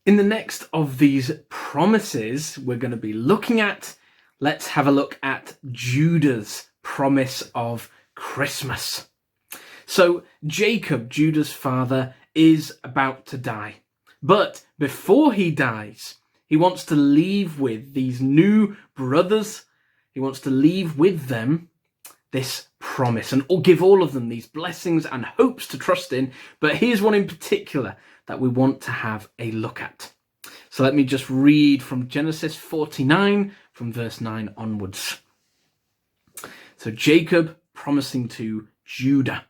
In the next of these promises we're going to be looking at, let's have a look at Judah's promise of Christmas. So Jacob, Judah's father, is about to die. But before he dies, he wants to leave with these new brothers. He wants to leave with them this promise and give all of them these blessings and hopes to trust in. But here's one in particular that we want to have a look at. So let me just read from Genesis 49 from verse 9 onwards. So Jacob promising to Judah.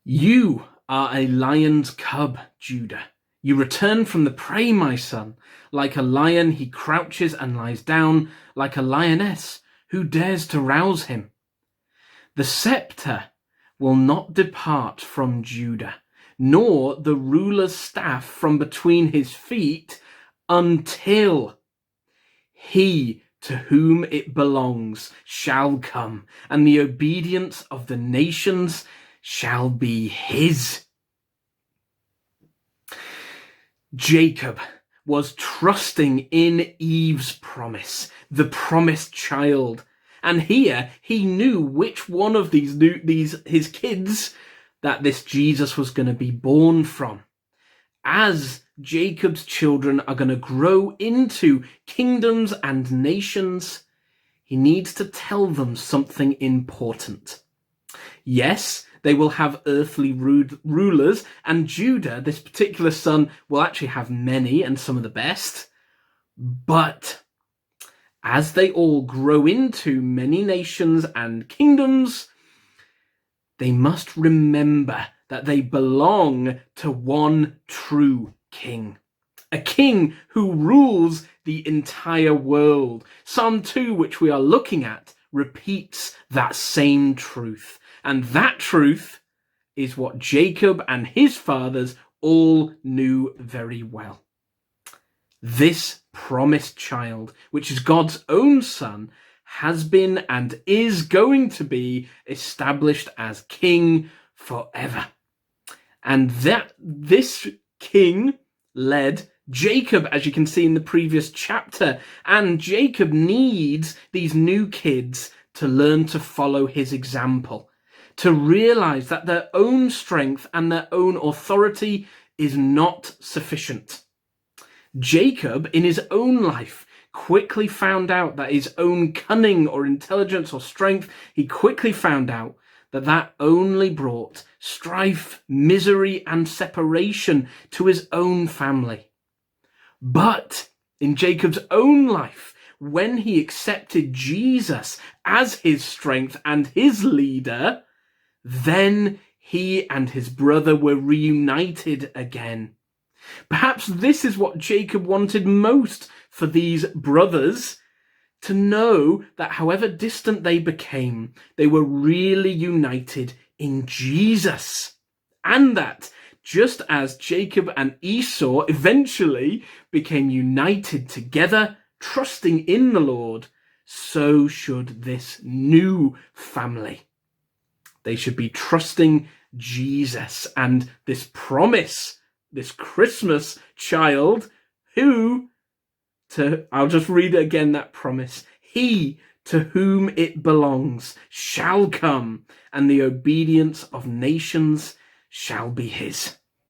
You are a lion's cub, Judah. You return from the prey, my son. Like a lion, he crouches and lies down. Like a lioness, who dares to rouse him? The scepter will not depart from Judah, nor the ruler's staff from between his feet, until he to whom it belongs shall come, and the obedience of the nations shall be his. Jacob was trusting in Eve's promise, the promised child. And here he knew which one of his kids that this Jesus was going to be born from. As Jacob's children are going to grow into kingdoms and nations, he needs to tell them something important. Yes, they will have earthly rulers, and Judah, this particular son, will actually have many and some of the best. But as they all grow into many nations and kingdoms, they must remember that they belong to one true king. A king who rules the entire world. Psalm 2, which we are looking at, repeats that same truth. And that truth is what Jacob and his fathers all knew very well. This promised child, which is God's own son, has been and is going to be established as king forever. And that this king led Jacob, as you can see in the previous chapter, and Jacob needs these new kids to learn to follow his example, to realize that their own strength and their own authority is not sufficient. Jacob, in his own life, quickly found out that his own cunning or intelligence or strength, he quickly found out that only brought strife, misery, and separation to his own family. But in Jacob's own life, when he accepted Jesus as his strength and his leader, then he and his brother were reunited again. Perhaps this is what Jacob wanted most for these brothers, to know that however distant they became, they were really united in Jesus. And that just as Jacob and Esau eventually became united together, trusting in the Lord, so should this new family. They should be trusting Jesus and this promise, this Christmas child I'll just read again that promise. He to whom it belongs shall come, and the obedience of nations shall be his.